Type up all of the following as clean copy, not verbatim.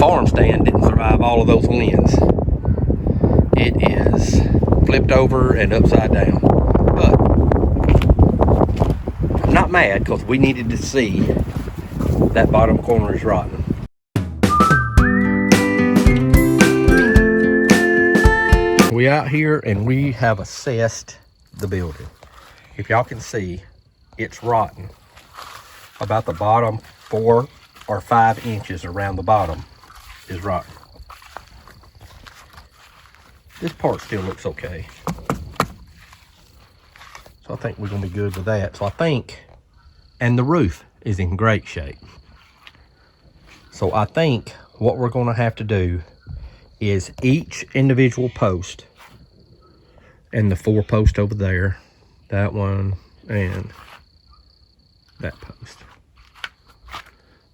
farm stand didn't survive all of those winds. It is flipped over and upside down. But I'm not mad because we needed to see that bottom corner is rotten. We out here and we have assessed the building. If y'all can see, it's rotten. About the bottom 4 or 5 inches around the bottom is rotten. This part still looks okay. So I think we're gonna be good with that. So I think, and the roof is in great shape. So I think what we're gonna have to do is each individual post, and the 4 posts over there, that one and that post,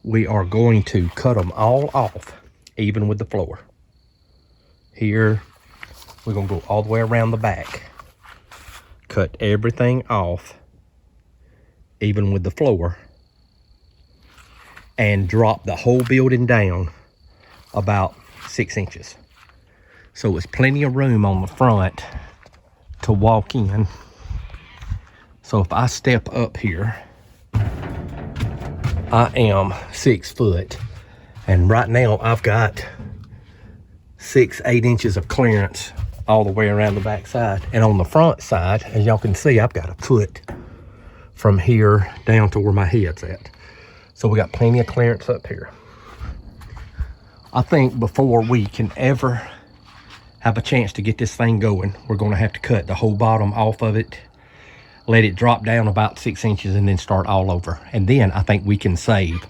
we are going to cut them all off, even with the floor. Here, we're gonna go all the way around the back, cut everything off, even with the floor, and drop the whole building down about 6 inches. So it's plenty of room on the front to walk in. So if I step up here, I am 6 foot, and right now I've got 6-8 inches of clearance all the way around the back side. And on the front side, as y'all can see, I've got a foot from here down to where my head's at. So we got plenty of clearance up here. I think before we can ever have a chance to get this thing going, we're gonna have to cut the whole bottom off of it, let it drop down about 6 inches, and then start all over. And then I think we can save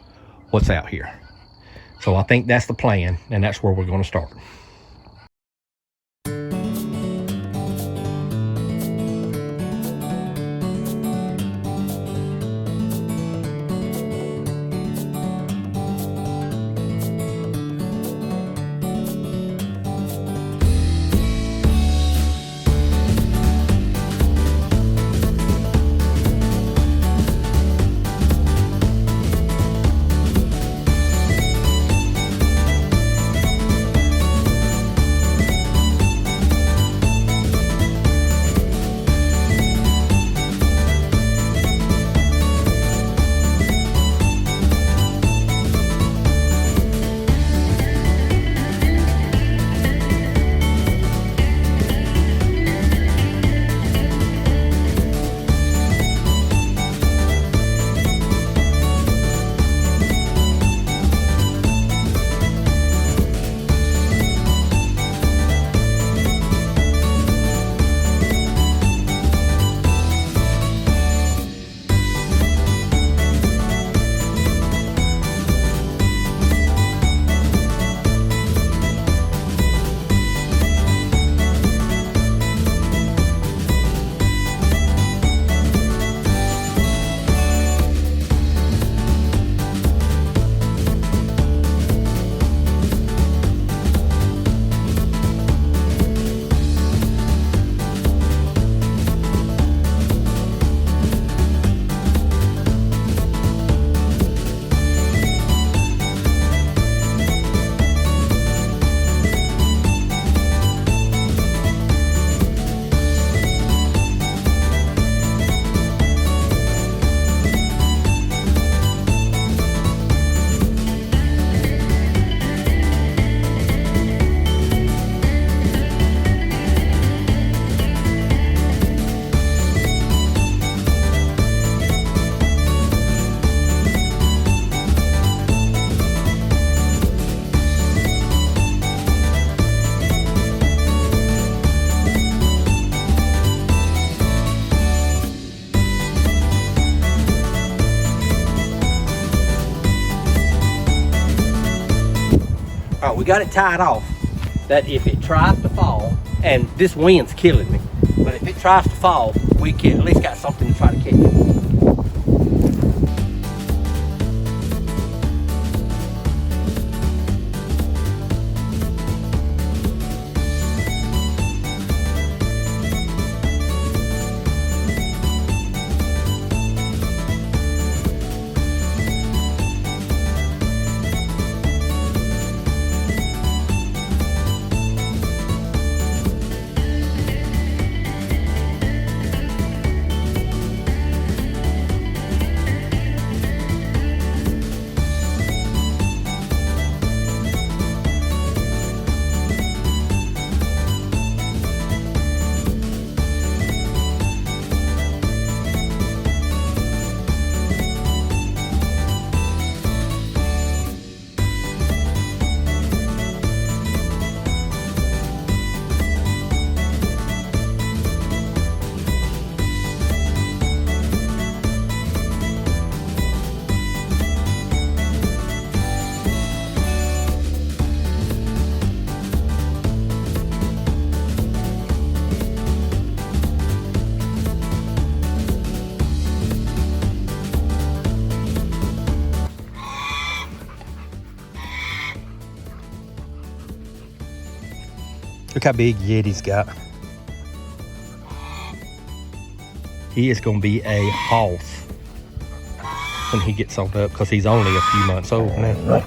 what's out here. So I think that's the plan, and that's where we're gonna start. All right, we got it tied off that if it tries to fall, and this wind's killing me, but if it tries to fall, we can at least got something to try to catch it. Look how big Yeti's got. He is going to be a hoss when he gets on up because he's only a few months old now.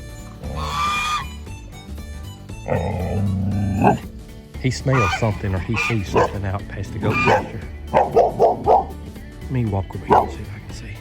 He smells something or he sees something out past the goat pasture. Let me walk over here and see if I can see.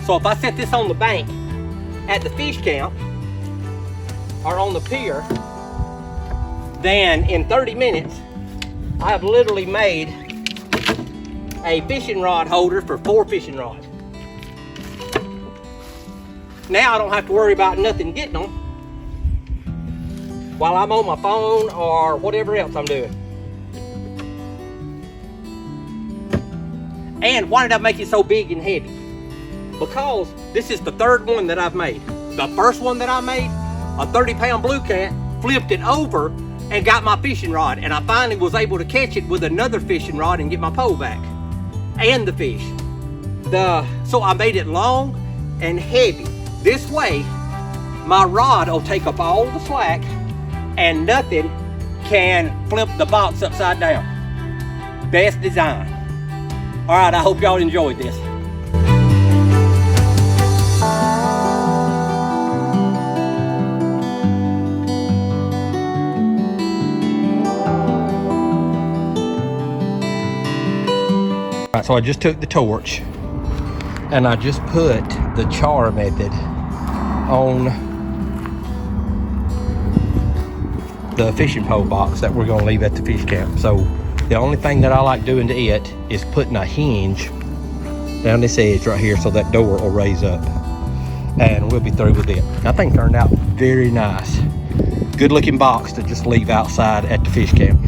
So if I set this on the bank at the fish camp or on the pier, then in 30 minutes, I have literally made a fishing rod holder for 4 fishing rods. now I don't have to worry about nothing getting them while I'm on my phone or whatever else I'm doing. And why did I make it so big and heavy? Because this is the third one that I've made. The first one that I made, a 30-pound blue cat, flipped it over and got my fishing rod, and I finally was able to catch it with another fishing rod and get my pole back and the fish. So I made it long and heavy. This way, my rod will take up all the slack and nothing can flip the box upside down. Best design. All right, I hope y'all enjoyed this. All right, so I just took the torch and I just put the char method on the fishing pole box that we're gonna leave at the fish camp. So the only thing that I like doing to it is putting a hinge down this edge right here so that door will raise up, and we'll be through with it. That thing turned out very nice. Good looking box to just leave outside at the fish camp.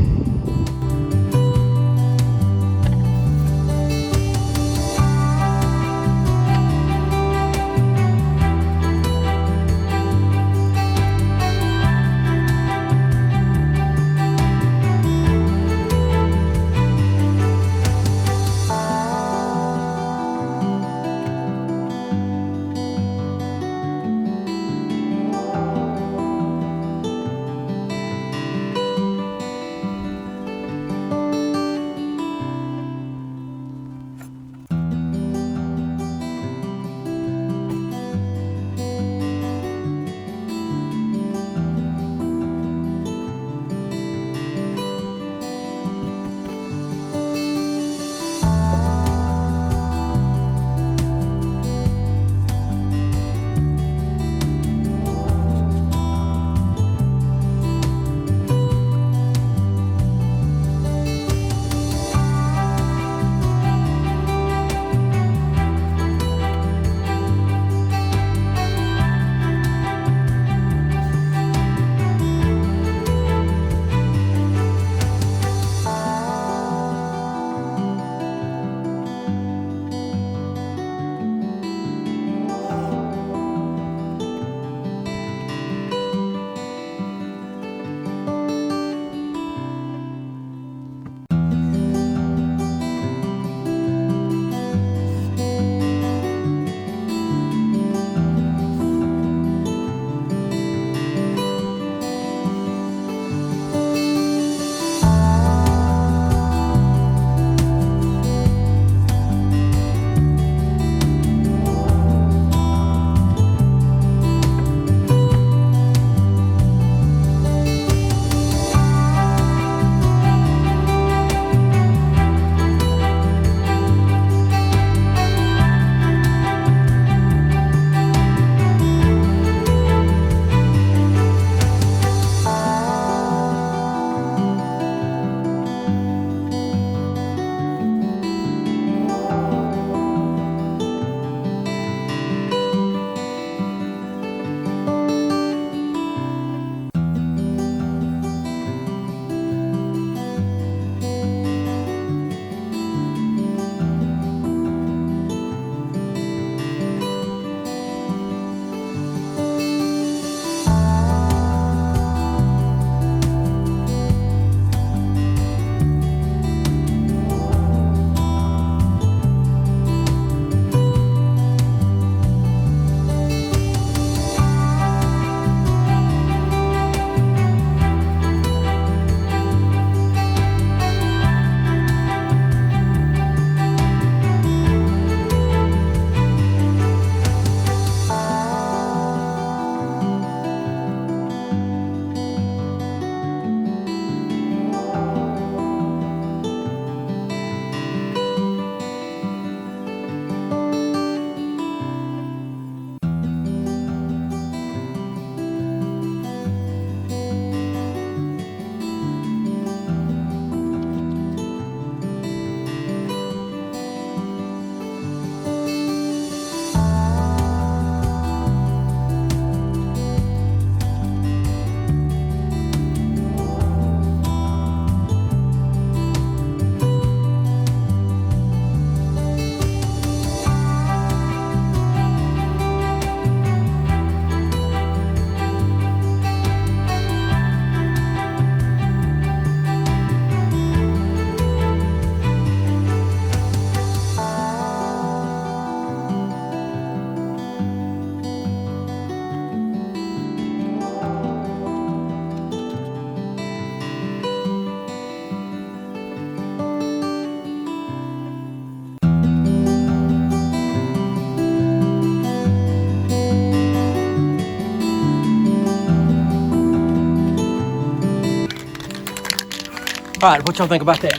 right, what y'all think about that?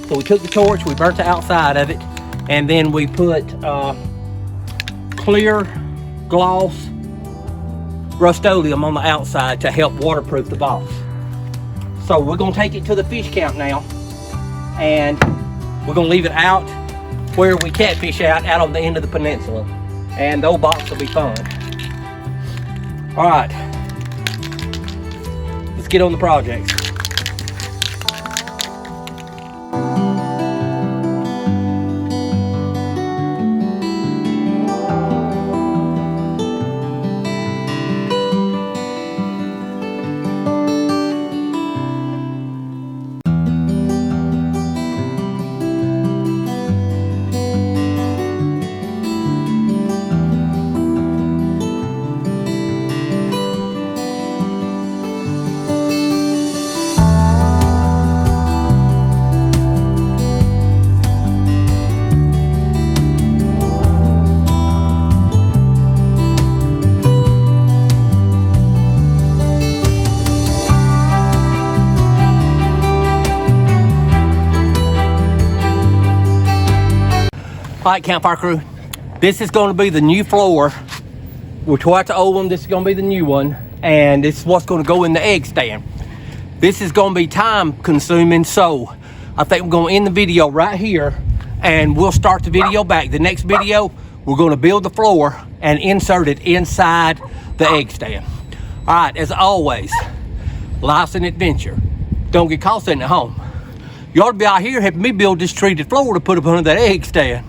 So we took the torch, we burnt the outside of it, and then we put clear gloss Rust-Oleum on the outside to help waterproof the box. So we're gonna take it to the fish camp now, and we're gonna leave it out where we catfish out on the end of the peninsula, and the old box will be fun. All right, let's get on the project. All right, Campfire crew, this is going to be the new floor. We tore out the old one, this is going to be the new one, and this is what's going to go in the egg stand. This is going to be time consuming, so I think we're going to end the video right here, and we'll start the video back. The next video, we're going to build the floor and insert it inside the egg stand. All right, as always, life's an adventure. Don't get caught sitting at home. You ought to be out here helping me build this treated floor to put up under that egg stand.